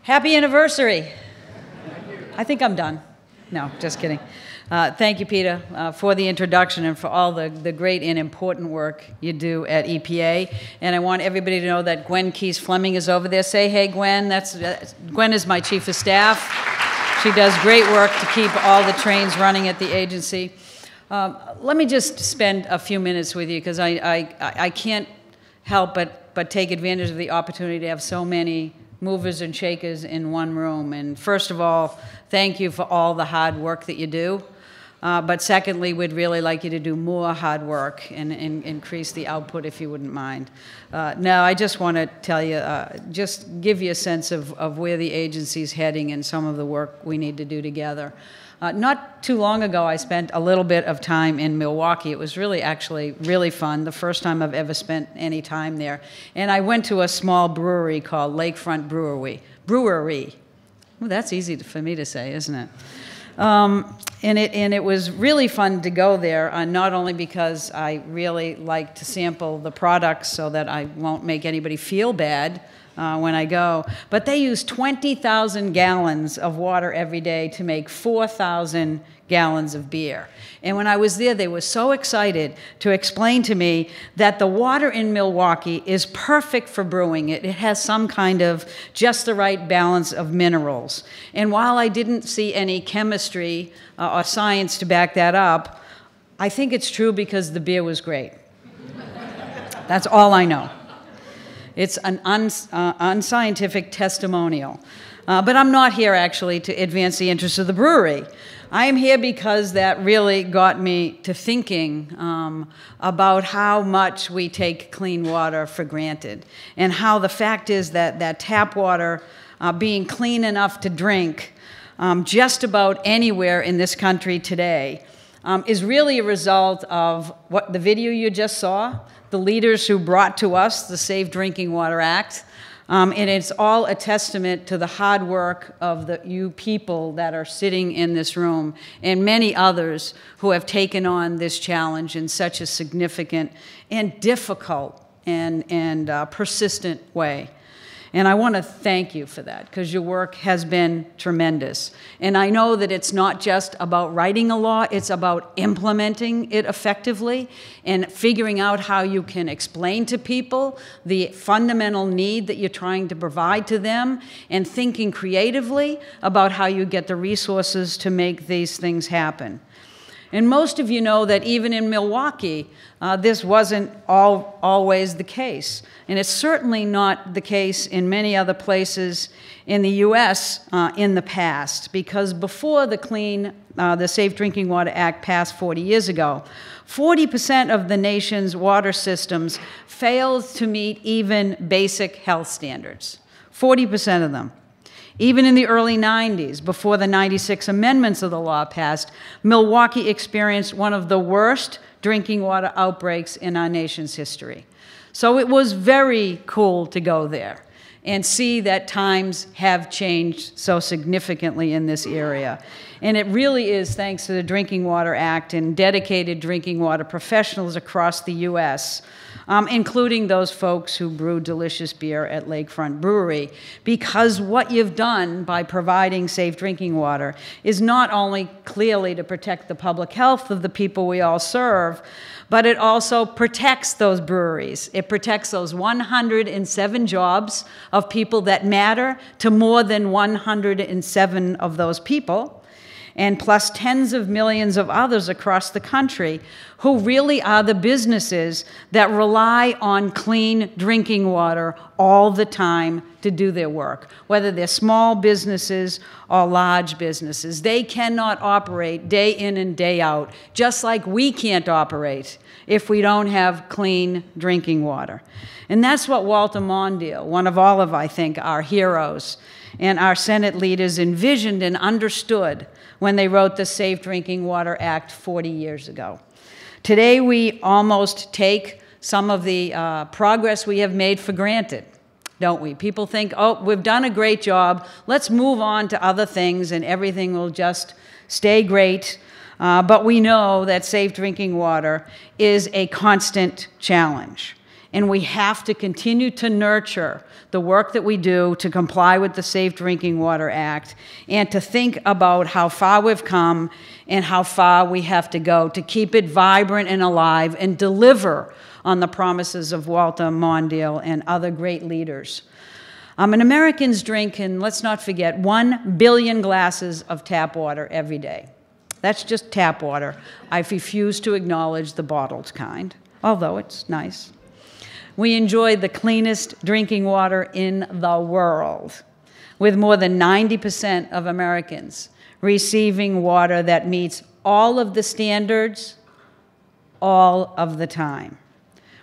Happy anniversary. I think I'm done. No, just kidding. Thank you, Peter, for the introduction and for all the great and important work you do at EPA. And I want everybody to know that Gwen Keys Fleming is over there. Say, hey, Gwen. Gwen is my chief of staff. She does great work to keep all the trains running at the agency. Let me just spend a few minutes with you because I can't help but take advantage of the opportunity to have so many movers and shakers in one room. And first of all, thank you for all the hard work that you do. But secondly, we'd really like you to do more hard work and increase the output if you wouldn't mind. Now, I just want to tell you, just give you a sense of where the agency's heading and some of the work we need to do together. Not too long ago, I spent a little bit of time in Milwaukee. It was actually really fun, the first time I've ever spent any time there. And I went to a small brewery called Lakefront Brewery. Well, that's easy for me to say, isn't it? And it was really fun to go there, not only because I really like to sample the products so that I won't make anybody feel bad when I go, but they use 20,000 gallons of water every day to make 4,000 gallons of beer. And when I was there, they were so excited to explain to me that the water in Milwaukee is perfect for brewing. It has some kind of just the right balance of minerals. And while I didn't see any chemistry or science to back that up, I think it's true because the beer was great. That's all I know. It's an unscientific testimonial. But I'm not here, actually, to advance the interests of the brewery. I am here because that really got me to thinking about how much we take clean water for granted, and how the fact is that tap water being clean enough to drink just about anywhere in this country today is really a result of what the video you just saw, the leaders who brought to us the Safe Drinking Water Act, and it's all a testament to the hard work of you people that are sitting in this room and many others who have taken on this challenge in such a significant and difficult and persistent way. And I want to thank you for that, because your work has been tremendous. And I know that it's not just about writing a law, it's about implementing it effectively and figuring out how you can explain to people the fundamental need that you're trying to provide to them, and thinking creatively about how you get the resources to make these things happen. And most of you know that even in Milwaukee, this wasn't always the case. And it's certainly not the case in many other places in the U.S. In the past, because before the Safe Drinking Water Act passed 40 years ago, 40% of the nation's water systems failed to meet even basic health standards. 40% of them. Even in the early 90s, before the 96 amendments of the law passed, Milwaukee experienced one of the worst drinking water outbreaks in our nation's history. So it was very cool to go there and see that times have changed so significantly in this area. And it really is thanks to the Drinking Water Act and dedicated drinking water professionals across the U.S., including those folks who brew delicious beer at Lakefront Brewery, because what you've done by providing safe drinking water is not only clearly to protect the public health of the people we all serve, but it also protects those breweries. It protects those 107 jobs of people that matter to more than 107 of those people, and plus tens of millions of others across the country who really are the businesses that rely on clean drinking water all the time to do their work, whether they're small businesses or large businesses. They cannot operate day in and day out, just like we can't operate if we don't have clean drinking water. And that's what Walter Mondale, one of all of, I think, our heroes, and our Senate leaders envisioned and understood when they wrote the Safe Drinking Water Act 40 years ago. Today, we almost take some of the progress we have made for granted, don't we? People think, oh, we've done a great job, let's move on to other things and everything will just stay great. But we know that safe drinking water is a constant challenge. And we have to continue to nurture the work that we do to comply with the Safe Drinking Water Act and to think about how far we've come and how far we have to go to keep it vibrant and alive and deliver on the promises of Walter Mondale and other great leaders. And Americans drink, and let's not forget, 1 billion glasses of tap water every day. That's just tap water. I refuse to acknowledge the bottled kind, although it's nice. We enjoy the cleanest drinking water in the world, with more than 90% of Americans receiving water that meets all of the standards all of the time.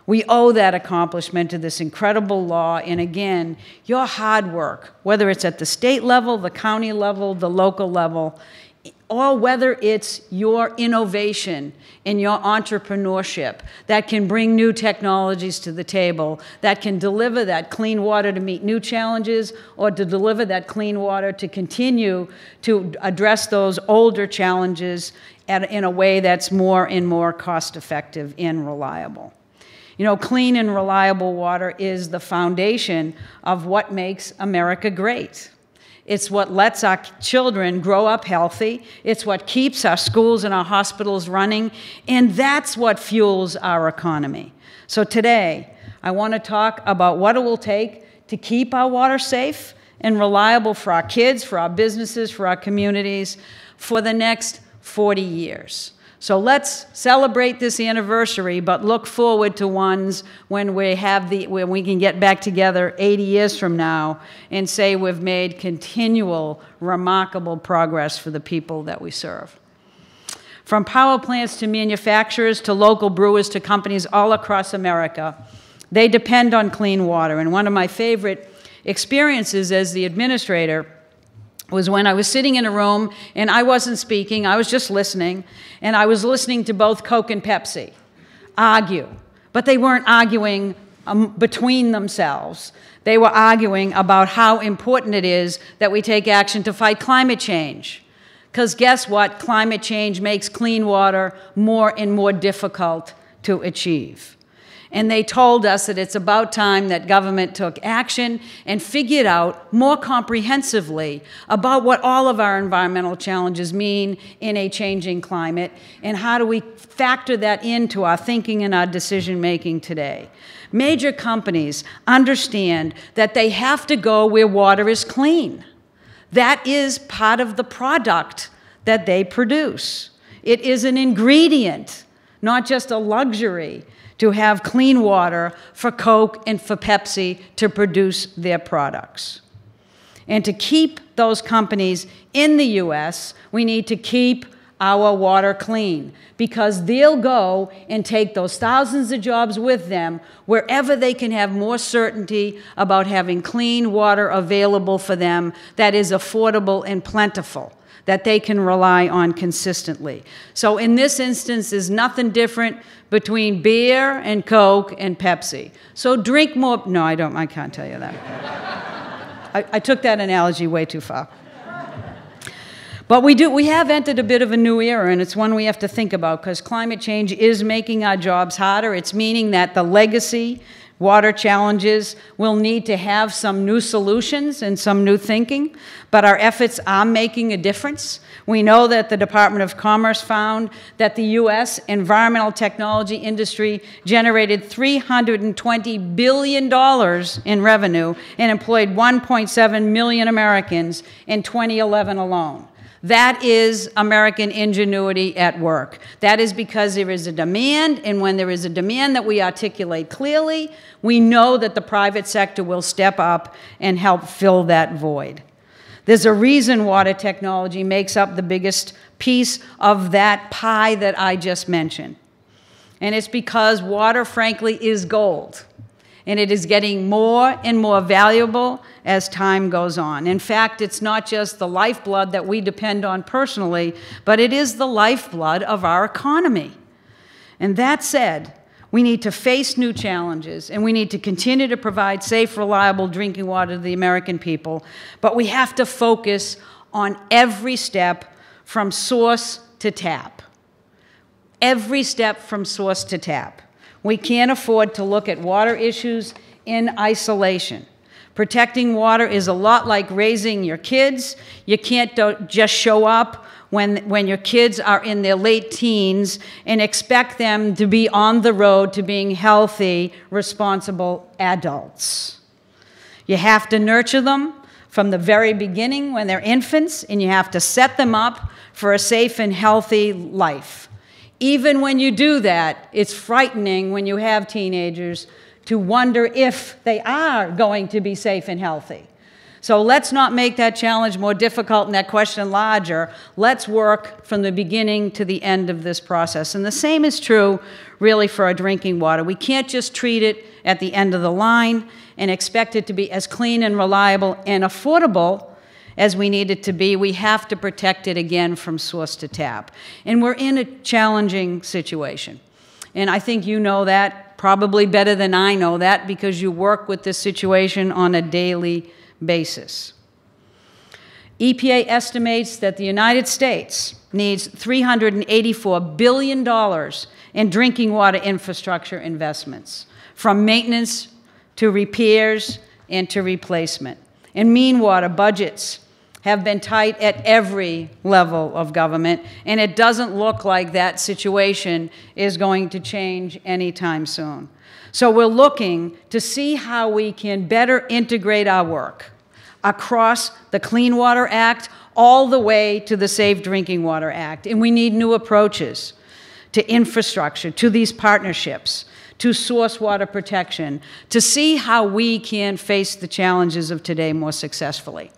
We owe that accomplishment to this incredible law, and again, your hard work, whether it's at the state level, the county level, the local level, or whether it's your innovation and your entrepreneurship that can bring new technologies to the table, that can deliver that clean water to meet new challenges, or to deliver that clean water to continue to address those older challenges in a way that's more and more cost-effective and reliable. You know, clean and reliable water is the foundation of what makes America great. It's what lets our children grow up healthy. It's what keeps our schools and our hospitals running. And that's what fuels our economy. So today, I want to talk about what it will take to keep our water safe and reliable for our kids, for our businesses, for our communities for the next 40 years. So let's celebrate this anniversary, but look forward to ones when we can get back together 80 years from now and say we've made continual, remarkable progress for the people that we serve. From power plants to manufacturers to local brewers to companies all across America, they depend on clean water. And one of my favorite experiences as the administrator was when I was sitting in a room and I wasn't speaking, I was just listening, and I was listening to both Coke and Pepsi argue. But they weren't arguing between themselves. They were arguing about how important it is that we take action to fight climate change. Because guess what? Climate change makes clean water more and more difficult to achieve. And they told us that it's about time that government took action and figured out more comprehensively about what all of our environmental challenges mean in a changing climate, and how do we factor that into our thinking and our decision-making today. Major companies understand that they have to go where water is clean. That is part of the product that they produce. It is an ingredient, not just a luxury, to have clean water for Coke and for Pepsi to produce their products. And to keep those companies in the U.S., we need to keep our water clean, because they'll go and take those thousands of jobs with them wherever they can have more certainty about having clean water available for them that is affordable and plentiful, that they can rely on consistently. So in this instance, there's nothing different between beer and Coke and Pepsi. So drink more. No, I can't tell you that. I took that analogy way too far. But we have entered a bit of a new era, and it's one we have to think about, because climate change is making our jobs harder. It's meaning that the legacy water challenges will need to have some new solutions and some new thinking, but our efforts are making a difference. We know that the Department of Commerce found that the U.S. environmental technology industry generated $320 billion in revenue and employed 1.7 million Americans in 2011 alone. That is American ingenuity at work. That is because there is a demand, and when there is a demand that we articulate clearly, we know that the private sector will step up and help fill that void. There's a reason water technology makes up the biggest piece of that pie that I just mentioned. And it's because water, frankly, is gold. And it is getting more and more valuable as time goes on. In fact, it's not just the lifeblood that we depend on personally, but it is the lifeblood of our economy. And that said, we need to face new challenges, and we need to continue to provide safe, reliable drinking water to the American people, but we have to focus on every step from source to tap. Every step from source to tap. We can't afford to look at water issues in isolation. Protecting water is a lot like raising your kids. You can't just show up when your kids are in their late teens and expect them to be on the road to being healthy, responsible adults. You have to nurture them from the very beginning when they're infants, and you have to set them up for a safe and healthy life. Even when you do that, it's frightening when you have teenagers to wonder if they are going to be safe and healthy. So let's not make that challenge more difficult and that question larger. Let's work from the beginning to the end of this process. And the same is true, really, for our drinking water. We can't just treat it at the end of the line and expect it to be as clean and reliable and affordable as we need it to be. We have to protect it again from source to tap. And we're in a challenging situation. And I think you know that probably better than I know that, because you work with this situation on a daily basis. EPA estimates that the United States needs $384 billion in drinking water infrastructure investments, from maintenance to repairs and to replacement. And meanwhile, budgets have been tight at every level of government, and it doesn't look like that situation is going to change anytime soon. So we're looking to see how we can better integrate our work across the Clean Water Act all the way to the Safe Drinking Water Act. And we need new approaches to infrastructure, to these partnerships, to source water protection, to see how we can face the challenges of today more successfully.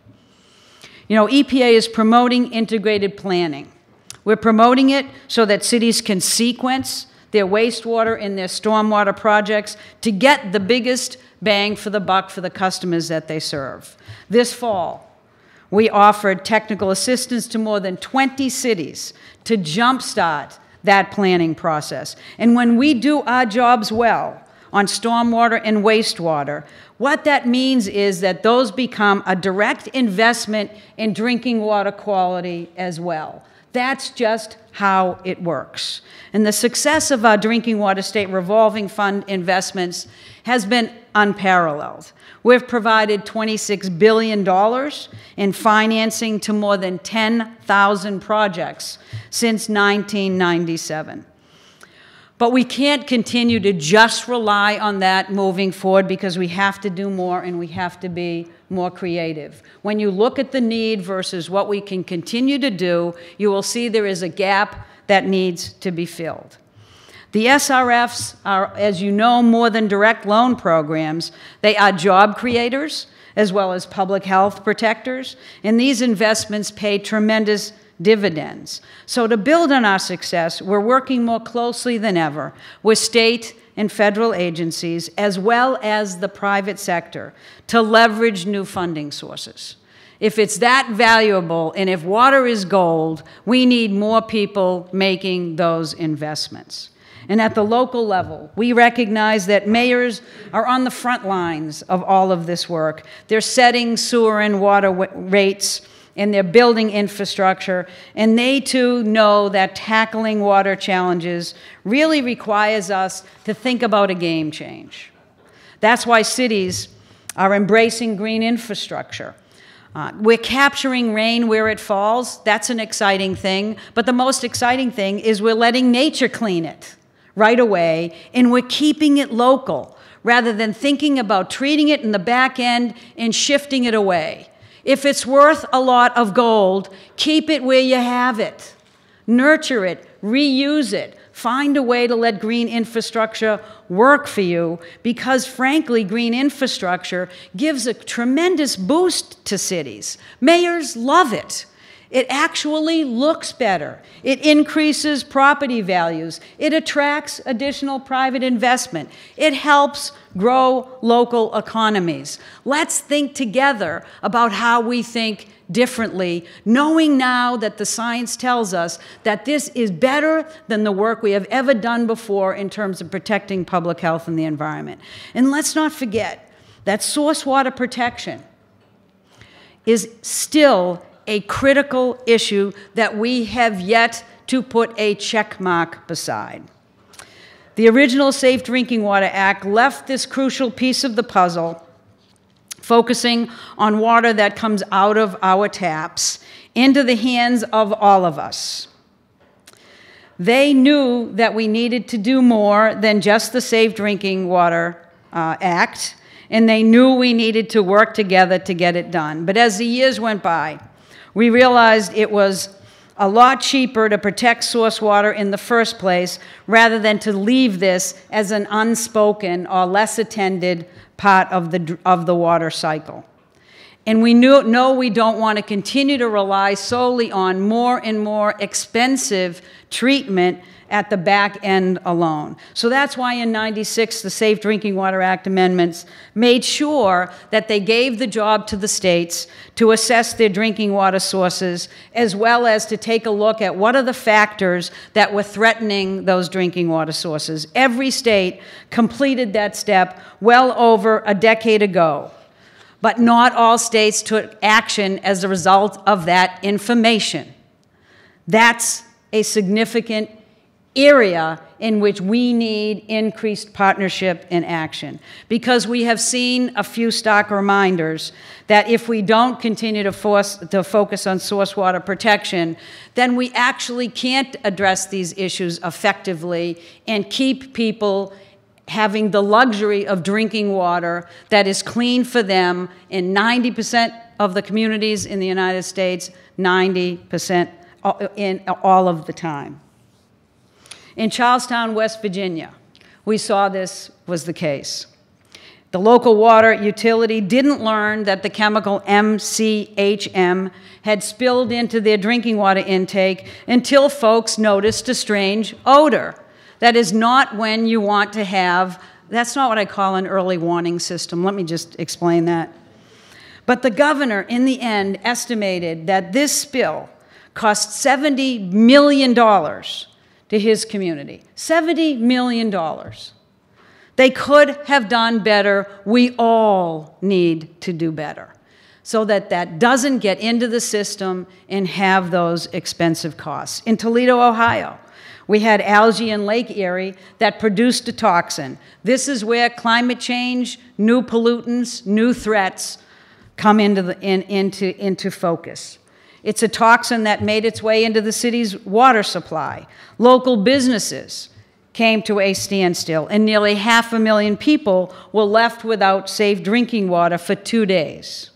You know, EPA is promoting integrated planning. We're promoting it so that cities can sequence their wastewater and their stormwater projects to get the biggest bang for the buck for the customers that they serve. This fall, we offered technical assistance to more than 20 cities to jumpstart that planning process. And when we do our jobs well on stormwater and wastewater, what that means is that those become a direct investment in drinking water quality as well. That's just how it works. And the success of our Drinking Water State Revolving Fund investments has been unparalleled. We've provided $26 billion in financing to more than 10,000 projects since 1997. But we can't continue to just rely on that moving forward, because we have to do more and we have to be more creative. When you look at the need versus what we can continue to do, you will see there is a gap that needs to be filled. The SRFs are, as you know, more than direct loan programs. They are job creators as well as public health protectors, and these investments pay tremendous dividends. So to build on our success, we're working more closely than ever with state and federal agencies, as well as the private sector, to leverage new funding sources. If it's that valuable, and if water is gold, we need more people making those investments. And at the local level, we recognize that mayors are on the front lines of all of this work. They're setting sewer and water rates, and they're building infrastructure, and they too know that tackling water challenges really requires us to think about a game change. That's why cities are embracing green infrastructure. We're capturing rain where it falls. That's an exciting thing, but the most exciting thing is we're letting nature clean it right away, and we're keeping it local rather than thinking about treating it in the back end and shifting it away. If it's worth a lot of gold, keep it where you have it. Nurture it, reuse it. Find a way to let green infrastructure work for you, because frankly, green infrastructure gives a tremendous boost to cities. Mayors love it. It actually looks better. It increases property values. It attracts additional private investment. It helps grow local economies. Let's think together about how we think differently, knowing now that the science tells us that this is better than the work we have ever done before in terms of protecting public health and the environment. And let's not forget that source water protection is still a critical issue that we have yet to put a check mark beside. The original Safe Drinking Water Act left this crucial piece of the puzzle, focusing on water that comes out of our taps, into the hands of all of us. They knew that we needed to do more than just the Safe Drinking Water Act, and they knew we needed to work together to get it done. But as the years went by, we realized it was a lot cheaper to protect source water in the first place rather than to leave this as an unspoken or less attended part of the water cycle. And we know we don't want to continue to rely solely on more and more expensive treatment at the back end alone. So that's why in '96, the Safe Drinking Water Act amendments made sure that they gave the job to the states to assess their drinking water sources, as well as to take a look at what are the factors that were threatening those drinking water sources. Every state completed that step well over a decade ago. But not all states took action as a result of that information. That's a significant area in which we need increased partnership and action, because we have seen a few stark reminders that if we don't continue to focus on source water protection, then we actually can't address these issues effectively and keep people having the luxury of drinking water that is clean for them in 90% of the communities in the United States, 90% in all of the time. In Charlestown, West Virginia, we saw this was the case. The local water utility didn't learn that the chemical MCHM had spilled into their drinking water intake until folks noticed a strange odor. That is not when you want to have, that's not what I call an early warning system. Let me just explain that. But the governor, in the end, estimated that this spill cost $70 million to his community. $70 million. They could have done better. We all need to do better so that that doesn't get into the system and have those expensive costs. In Toledo, Ohio, we had algae in Lake Erie that produced a toxin. This is where climate change, new pollutants, new threats come into focus. It's a toxin that made its way into the city's water supply. Local businesses came to a standstill, and nearly 500,000 people were left without safe drinking water for 2 days.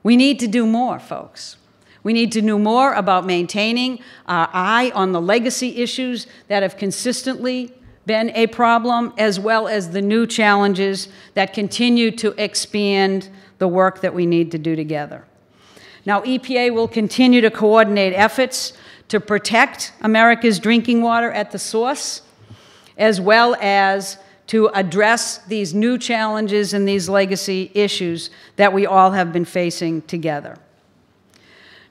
We need to do more, folks. We need to do more about maintaining our eye on the legacy issues that have consistently been a problem, as well as the new challenges that continue to expand the work that we need to do together. Now, EPA will continue to coordinate efforts to protect America's drinking water at the source, as well as to address these new challenges and these legacy issues that we all have been facing together.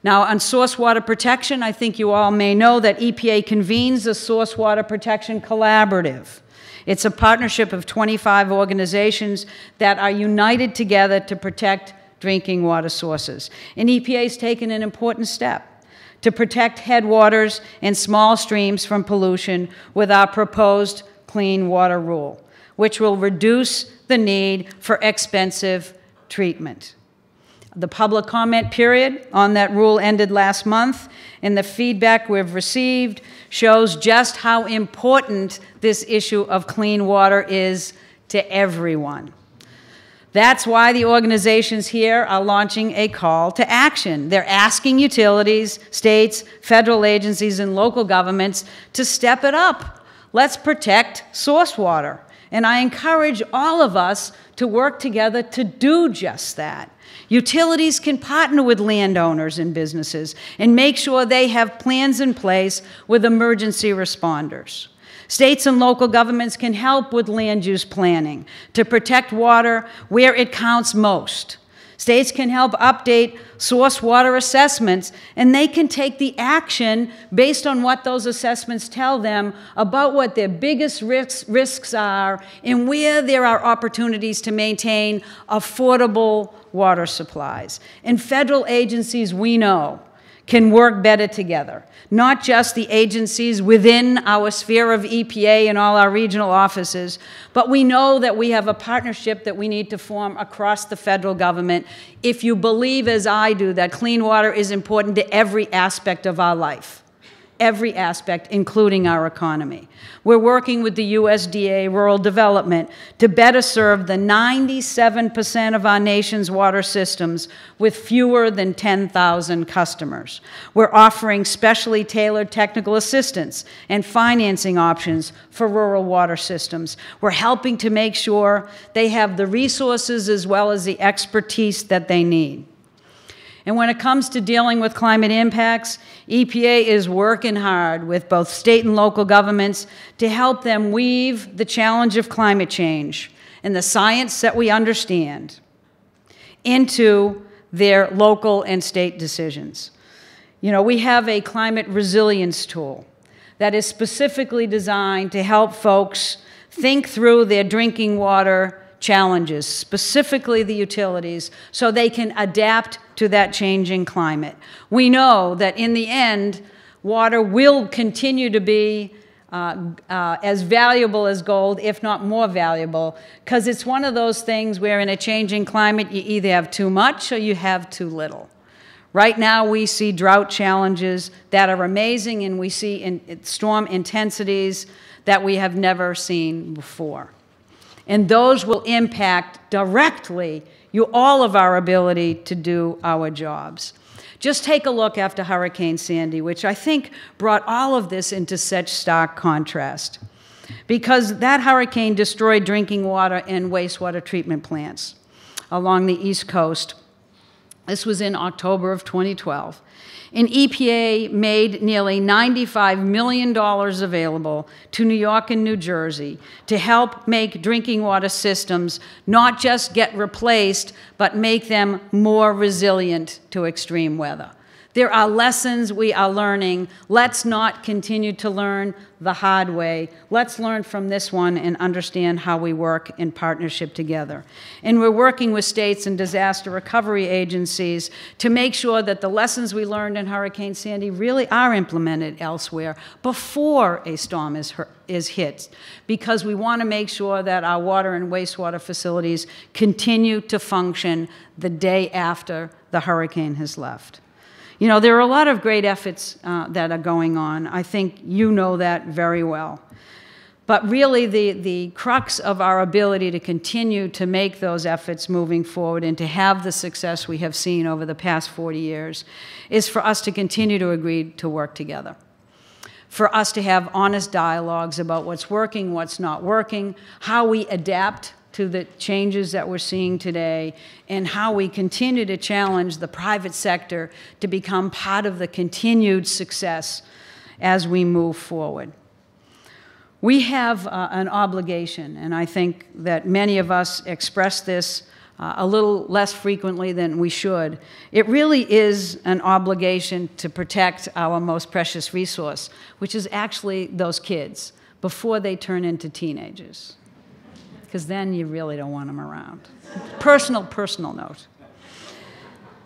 Now, on source water protection, I think you all may know that EPA convenes the Source Water Protection Collaborative. It's a partnership of 25 organizations that are united together to protect drinking water sources. And EPA has taken an important step to protect headwaters and small streams from pollution with our proposed Clean Water Rule, which will reduce the need for expensive treatment. The public comment period on that rule ended last month, and the feedback we've received shows just how important this issue of clean water is to everyone. That's why the organizations here are launching a call to action. They're asking utilities, states, federal agencies, and local governments to step it up. Let's protect source water. And I encourage all of us to work together to do just that. Utilities can partner with landowners and businesses and make sure they have plans in place with emergency responders. States and local governments can help with land use planning to protect water where it counts most. States can help update source water assessments, and they can take the action based on what those assessments tell them about what their biggest risks are and where there are opportunities to maintain affordable water supplies. And federal agencies, we know, can work better together. Not just the agencies within our sphere of EPA and all our regional offices, but we know that we have a partnership that we need to form across the federal government if you believe, as I do, that clean water is important to every aspect of our life. Every aspect, including our economy. We're working with the USDA Rural Development to better serve the 97% of our nation's water systems with fewer than 10,000 customers. We're offering specially tailored technical assistance and financing options for rural water systems. We're helping to make sure they have the resources as well as the expertise that they need. And when it comes to dealing with climate impacts, EPA is working hard with both state and local governments to help them weave the challenge of climate change and the science that we understand into their local and state decisions. You know, we have a climate resilience tool that is specifically designed to help folks think through their drinking water challenges, specifically the utilities, so they can adapt to that changing climate. We know that in the end, water will continue to be as valuable as gold, if not more valuable, because it's one of those things where in a changing climate, you either have too much or you have too little. Right now, we see drought challenges that are amazing, and we see storm intensities that we have never seen before. And those will impact directly all of our ability to do our jobs. Just take a look after Hurricane Sandy, which I think brought all of this into such stark contrast, because that hurricane destroyed drinking water and wastewater treatment plants along the East Coast. This was in October of 2012. And EPA made nearly $95 million available to New York and New Jersey to help make drinking water systems not just get replaced, but make them more resilient to extreme weather. There are lessons we are learning. Let's not continue to learn the hard way. Let's learn from this one and understand how we work in partnership together. And we're working with states and disaster recovery agencies to make sure that the lessons we learned in Hurricane Sandy really are implemented elsewhere before a storm is hit, because we want to make sure that our water and wastewater facilities continue to function the day after the hurricane has left. You know, there are a lot of great efforts that are going on. I think you know that very well. But really, the crux of our ability to continue to make those efforts moving forward and to have the success we have seen over the past 40 years is for us to continue to agree to work together, for us to have honest dialogues about what's working, what's not working, how we adapt to the changes that we're seeing today, and how we continue to challenge the private sector to become part of the continued success as we move forward. We have an obligation, and I think that many of us express this a little less frequently than we should. It really is an obligation to protect our most precious resource, which is actually those kids, before they turn into teenagers, because then you really don't want them around. Personal note.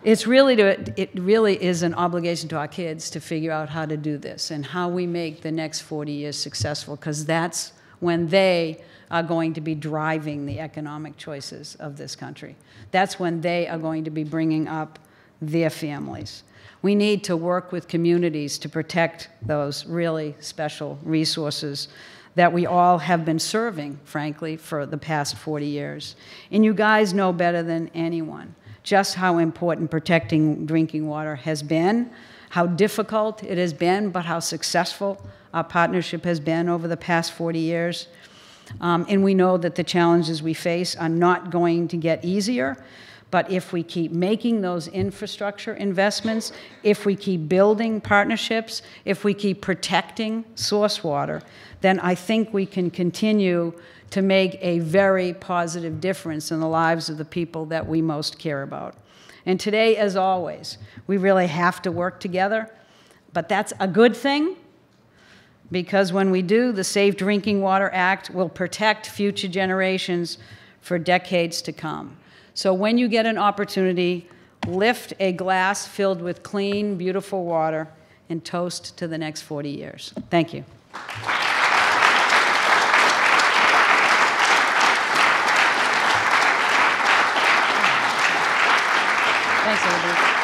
It really is an obligation to our kids to figure out how to do this and how we make the next 40 years successful, because that's when they are going to be driving the economic choices of this country. That's when they are going to be bringing up their families. We need to work with communities to protect those really special resources that we all have been serving, frankly, for the past 40 years. And you guys know better than anyone just how important protecting drinking water has been, how difficult it has been, but how successful our partnership has been over the past 40 years. And we know that the challenges we face are not going to get easier, but if we keep making those infrastructure investments, if we keep building partnerships, if we keep protecting source water, then I think we can continue to make a very positive difference in the lives of the people that we most care about. And today, as always, we really have to work together, but that's a good thing, because when we do, the Safe Drinking Water Act will protect future generations for decades to come. So when you get an opportunity, lift a glass filled with clean, beautiful water and toast to the next 40 years. Thank you. Thanks, everybody.